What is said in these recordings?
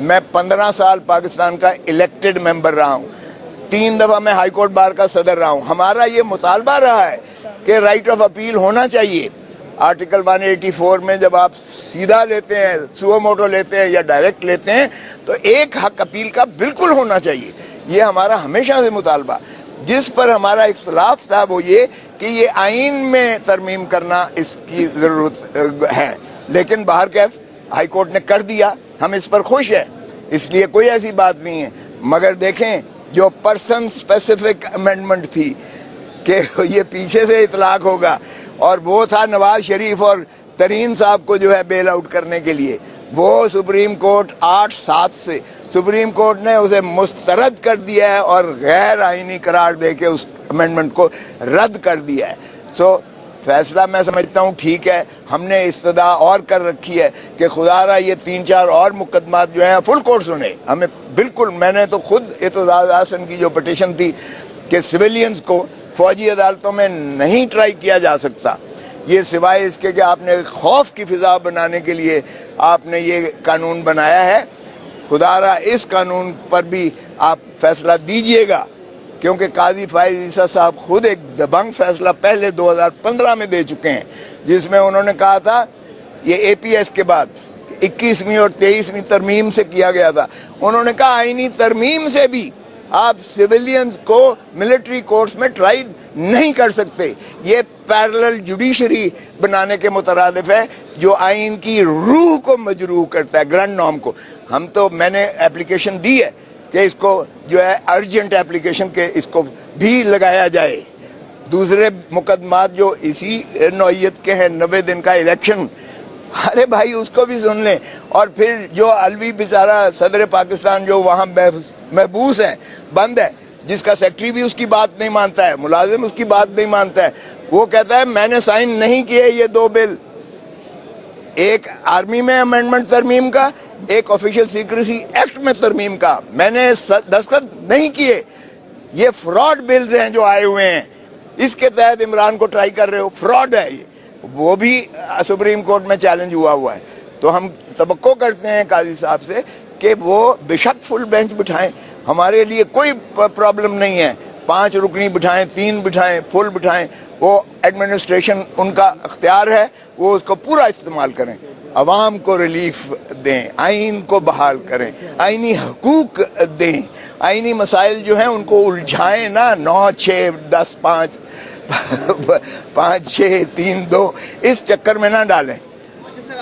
میں 15 سال پاکستان کا الیکٹڈ ممبر رہا ہوں, 3 دفعہ میں ہائی کورٹ بار کا صدر رہا ہوں. ہمارا یہ مطالبہ رہا ہے کہ رائٹ آف اپیل ہونا چاہیے. آرٹیکل 184 میں جب آپ سیدھا لیتے ہیں, سو موٹو لیتے ہیں یا ڈائریکٹ لیتے ہیں, تو ایک حق اپیل کا بالکل ہونا چاہیے. یہ ہمارا ہمیشہ سے مطالبہ. جس پر ہمارا اختلاف تھا وہ یہ کہ یہ آئین میں ترمیم کرنا اس کی ضرورت ہے, لیکن باہر کیف ہائی کورٹ نے کر دیا, ہم اس پر خوش ہیں, اس لیے کوئی ایسی بات نہیں ہے. مگر دیکھیں جو پرسن اسپیسیفک امینڈمنٹ تھی کہ یہ پیچھے سے اطلاق ہوگا, اور وہ تھا نواز شریف اور ترین صاحب کو جو ہے بیل آؤٹ کرنے کے لیے, وہ سپریم کورٹ 8-7 سے سپریم کورٹ نے اسے مسترد کر دیا ہے اور غیر آئینی قرار دے کے اس امینڈمنٹ کو رد کر دیا ہے. سو فیصلہ میں سمجھتا ہوں ٹھیک ہے. ہم نے استدعا اور کر رکھی ہے کہ خدا را یہ 3-4 اور مقدمات جو ہیں فل کورٹ سنے. ہمیں بالکل, میں نے تو خود اعتزاز احسن کی جو پٹیشن تھی کہ سویلینز کو فوجی عدالتوں میں نہیں ٹرائی کیا جا سکتا, یہ سوائے اس کے کہ آپ نے خوف کی فضا بنانے کے لیے آپ نے یہ قانون بنایا ہے. خدا را اس قانون پر بھی آپ فیصلہ دیجئے گا, کیونکہ قاضی فائز عیسیٰ صاحب خود ایک دبنگ فیصلہ پہلے 2015 میں دے چکے ہیں, جس میں انہوں نے کہا تھا یہ اے پی ایس کے بعد 21ویں اور 23ویں ترمیم سے کیا گیا تھا. انہوں نے کہا آئینی ترمیم سے بھی آپ سویلینز کو ملٹری کورٹس میں ٹرائی نہیں کر سکتے. یہ پیرلل جوڈیشری بنانے کے مترادف ہے جو آئین کی روح کو مجروح کرتا ہے, گرانڈ نارم کو. میں نے اپلیکیشن دی ہے کہ اس کو جو ہے ارجنٹ اپلیکیشن کے اس کو بھی لگایا جائے. دوسرے مقدمات جو اسی نوعیت کے ہیں, 90 دن کا الیکشن, ارے بھائی اس کو بھی سن لیں. اور پھر جو علوی بیچارہ صدر پاکستان جو وہاں محبوس ہے, بند ہے, جس کا سیکٹری بھی اس کی بات نہیں مانتا ہے, ملازم اس کی بات نہیں مانتا ہے, وہ کہتا ہے میں نے سائن نہیں کیے یہ 2 بل, ایک آرمی میں امینڈمنٹ ترمیم کا, ایک آفیشیل سیکریسی ایکٹ میں ترمیم کا, میں نے دستخط نہیں کیے. یہ فراڈ بلز ہیں جو آئے ہوئے ہیں, اس کے تحت عمران کو ٹرائی کر رہے ہو, فراڈ ہے یہ. وہ بھی سپریم کورٹ میں چیلنج ہوا ہے. تو ہم توقع کرتے ہیں قاضی صاحب سے کہ وہ بے شک فل بینچ بٹھائیں, ہمارے لیے کوئی پرابلم نہیں ہے. 5 رکنی بٹھائیں, 3 بٹھائیں, فل بٹھائیں, وہ ایڈمنسٹریشن ان کا اختیار ہے, وہ اس کو پورا استعمال کریں. عوام کو ریلیف دیں, آئین کو بحال کریں, آئینی حقوق دیں, آئینی مسائل جو ہیں ان کو الجھائیں نہ 9-6-10-5 5-6-3-2 اس چکر میں نہ ڈالیں,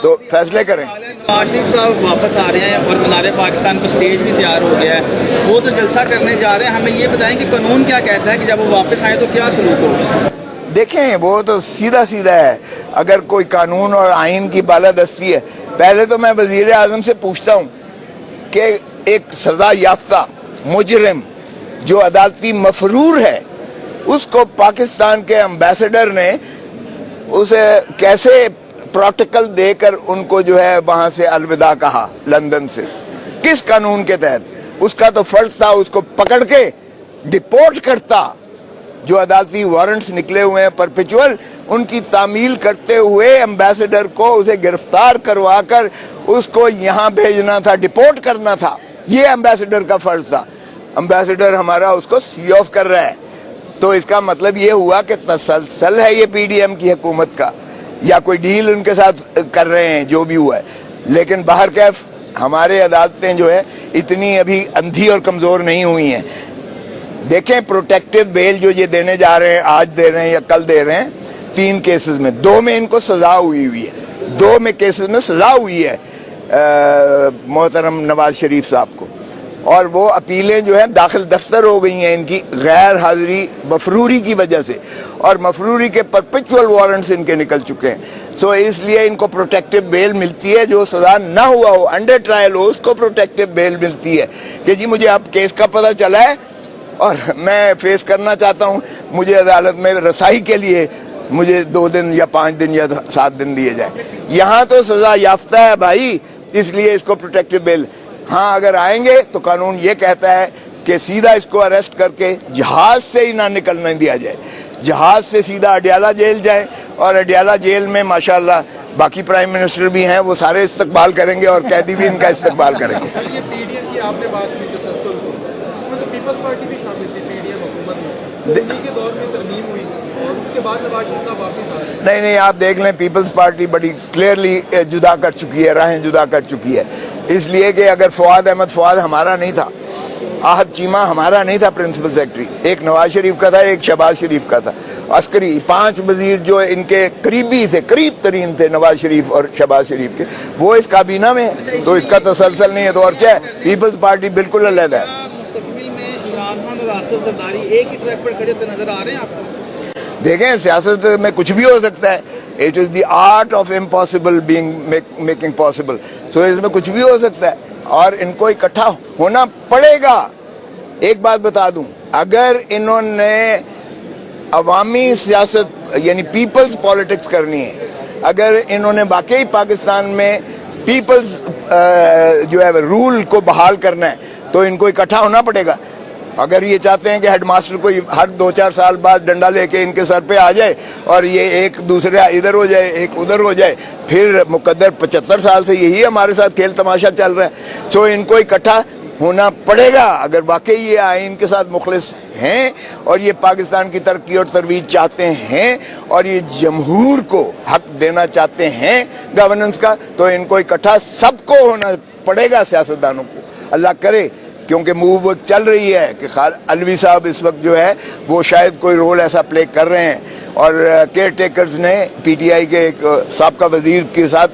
تو فیصلے کریں. نواز شریف صاحب واپس آ رہے ہیں اور مینار پاکستان کو سٹیج بھی تیار ہو گیا ہے, وہ تو جلسہ کرنے جا رہے ہیں. ہمیں یہ بتائیں کہ قانون کیا کہتا ہے کہ جب وہ واپس آئیں تو کیا سلوک ہوگا؟ دیکھیں وہ تو سیدھا ہے. اگر کوئی قانون اور آئین کی بالادستی ہے, پہلے تو میں وزیر اعظم سے پوچھتا ہوں کہ ایک سزا یافتہ مجرم جو عدالتی مفرور ہے, اس کو پاکستان کے امبیسڈر نے اسے کیسے پروٹوکل دے کر ان کو جو ہے وہاں سے الوداع کہا لندن سے, کس قانون کے تحت؟ اس کا تو فرض تھا اس کو پکڑ کے ڈپورٹ کرتا. جو عدالتی وارنٹس نکلے ہوئے ہیں پرپیچول, ان کی تعمیل کرتے ہوئے امبیسڈر کو اسے گرفتار کروا کر اس کو یہاں بھیجنا تھا, ڈپورٹ کرنا تھا. یہ امبیسڈر کا فرض تھا. امبیسڈر ہمارا اس کو سی آف کر رہا ہے, تو اس کا مطلب یہ ہوا کہ تسلسل ہے یہ پی ڈی ایم کی حکومت کا, یا کوئی ڈیل ان کے ساتھ کر رہے ہیں, جو بھی ہوا ہے. لیکن باہر کیف ہمارے عدالتیں جو ہے اتنی ابھی اندھی اور کمزور نہیں ہوئی ہیں. دیکھیں پروٹیکٹیو بیل جو یہ دینے جا رہے ہیں, آج دے رہے ہیں یا کل دے رہے ہیں, 3 کیسز میں, 2 میں ان کو سزا ہوئی ہے, 2 میں کیسز میں سزا ہوئی ہے محترم نواز شریف صاحب کو, اور وہ اپیلیں جو ہیں داخل دفتر ہو گئی ہیں ان کی غیر حاضری مفروری کی وجہ سے, اور مفروری کے پرپیچول وارنٹس ان کے نکل چکے ہیں. سو اس لیے ان کو پروٹیکٹیو بیل ملتی ہے, جو سزا نہ ہوا ہو, انڈر ٹرائل ہو, اس کو پروٹیکٹیو بیل ملتی ہے کہ جی مجھے اب کیس کا پتہ چلا ہے اور میں فیس کرنا چاہتا ہوں, مجھے عدالت میں رسائی کے لیے مجھے 2 دن یا 5 دن یا 7 دن دیے جائیں. یہاں تو سزا یافتہ ہے بھائی, اس لیے اس کو پروٹیکٹیو بیل. ہاں اگر آئیں گے تو قانون یہ کہتا ہے کہ سیدھا اس کو اریسٹ کر کے جہاز سے ہی نہ نکلنے دیا جائے, جہاز سے سیدھا اڈیالہ جیل جائیں, اور اڈیالہ جیل میں ماشاءاللہ باقی پرائم منسٹر بھی ہیں، وہ سارے استقبال کریں گے اور قیدی بھی ان کا استقبال کریں گے۔ سر یہ پی ڈی ایم کی آپ نے بات کی تسلسل کو، اس میں تو پیپلز پارٹی بھی شامل تھی پی ڈی ایم حکومت میں، تو انہی کے دور میں ترمیم ہوئی اور اس کے بعد نواز شریف صاحب واپس آ رہے ہیں۔ نہیں، آپ دیکھ لیں، پیپلز پارٹی بڑی کلیئرلی جدا کر چکی ہے، راہیں جدا کر چکی ہے، اس لیے کہ اگر فواد ہمارا نہیں تھا، آحد چیمہ ہمارا نہیں تھا پرنسپل سیکرٹری، ایک نواز شریف کا تھا، ایک شہباز شریف کا تھا، عسکری 5 وزیر جو ان کے قریبی تھے، قریب ترین تھے نواز شریف اور شہباز شریف کے، وہ اس کابینہ میں ہیں، تو اس کا تسلسل نہیں ہے، تو اور کیا ہے، پیپلز پارٹی بالکل علیحدہ ہے۔ مستقبل میں عمران خان اور آصف زرداری ایک ہی ٹریک پر کھڑے ہوتے نظر آ رہے ہیں آپ کو؟ دیکھیں، سیاست میں کچھ بھی ہو سکتا ہے، it is the art of impossible being making possible, so اس میں کچھ بھی ہو سکتا ہے اور ان کو اکٹھا ہونا پڑے گا۔ ایک بات بتا دوں، اگر انہوں نے عوامی سیاست یعنی پیپلز پالیٹکس کرنی ہے، اگر انہوں نے واقعی پاکستان میں پیپلز جو ہے رول کو بحال کرنا ہے تو ان کو اکٹھا ہونا پڑے گا۔ اگر یہ چاہتے ہیں کہ ہیڈ ماسٹر کو ہر 2-4 سال بعد ڈنڈا لے کے ان کے سر پہ آ جائے اور یہ ایک دوسرے ادھر ہو جائے ایک ادھر ہو جائے، پھر مقدر 75 سال سے یہی ہمارے ساتھ کھیل تماشا چل رہا ہے، تو ان کو اکٹھا ہونا پڑے گا اگر واقعی یہ آئین کے ساتھ مخلص ہیں اور یہ پاکستان کی ترقی اور ترویج چاہتے ہیں اور یہ جمہور کو حق دینا چاہتے ہیں گورننس کا، تو ان کو اکٹھا سب کو ہونا پڑے گا، سیاستدانوں کو۔ اللہ کرے، کیونکہ موو چل رہی ہے کہ علوی صاحب اس وقت جو ہے وہ شاید کوئی رول ایسا پلے کر رہے ہیں، اور کیئر ٹیکرز نے پی ٹی آئی کے ایک سابقہ وزیر کے ساتھ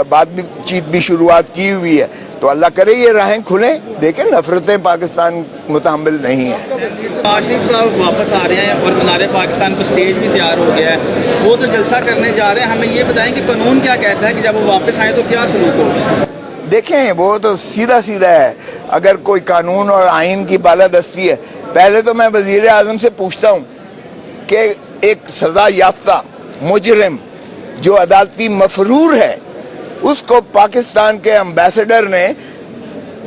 بات چیت بھی شروعات کی ہوئی ہے، تو اللہ کرے یہ راہیں کھلیں۔ دیکھیں، نفرتیں پاکستان متحمل نہیں ہیں۔ نواز شریف صاحب واپس آ رہے ہیں اور منار پاکستان کو سٹیج بھی تیار ہو گیا ہے، وہ تو جلسہ کرنے جا رہے ہیں، ہمیں یہ بتائیں کہ قانون کیا کہتا ہے کہ جب وہ واپس آئیں تو کیا سلوک ہوگا؟ دیکھیں، وہ تو سیدھا ہے، اگر کوئی قانون اور آئین کی بالادستی ہے، پہلے تو میں وزیر اعظم سے پوچھتا ہوں کہ ایک سزا یافتہ مجرم جو عدالتی مفرور ہے، اس کو پاکستان کے امبیسڈر نے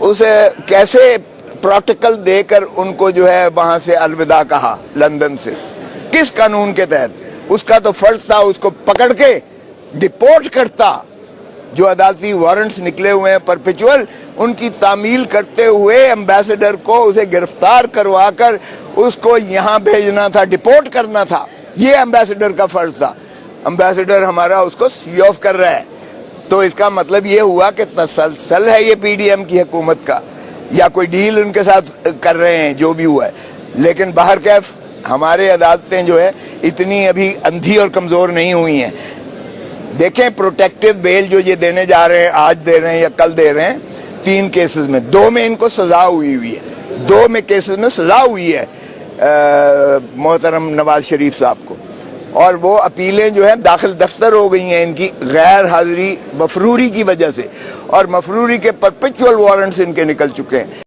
اسے کیسے پروٹوکول دے کر ان کو جو ہے وہاں سے الوداع کہا، لندن سے، کس قانون کے تحت؟ اس کا تو فرض تھا اس کو پکڑ کے ڈپورٹ کرتا، جو عدالتی وارنٹس نکلے ہوئے ہیں پرپیچول، ان کی تعمیل کرتے ہوئے امبیسڈر کو اسے گرفتار کروا کر اس کو یہاں بھیجنا تھا، ڈپورٹ کرنا تھا، یہ امبیسڈر کا فرض تھا۔ امبیسڈر ہمارا اس کو سی آف کر رہا ہے، تو اس کا مطلب یہ ہوا کہ تسلسل ہے یہ پی ڈی ایم کی حکومت کا، یا کوئی ڈیل ان کے ساتھ کر رہے ہیں، جو بھی ہوا ہے۔ لیکن بہرکیف ہمارے عدالتیں جو ہے اتنی ابھی اندھی اور کمزور نہیں ہوئی ہیں۔ دیکھیں، پروٹیکٹیو بیل جو یہ دینے جا رہے ہیں، آج دے رہے ہیں یا کل دے رہے ہیں، 3 کیسز میں، 2 میں ان کو سزا ہوئی ہے، 2 میں کیسز میں سزا ہوئی ہے محترم نواز شریف صاحب کو، اور وہ اپیلیں جو ہیں داخل دفتر ہو گئی ہیں ان کی غیر حاضری مفروری کی وجہ سے، اور مفروری کے پرپیچول وارنٹس ان کے نکل چکے ہیں۔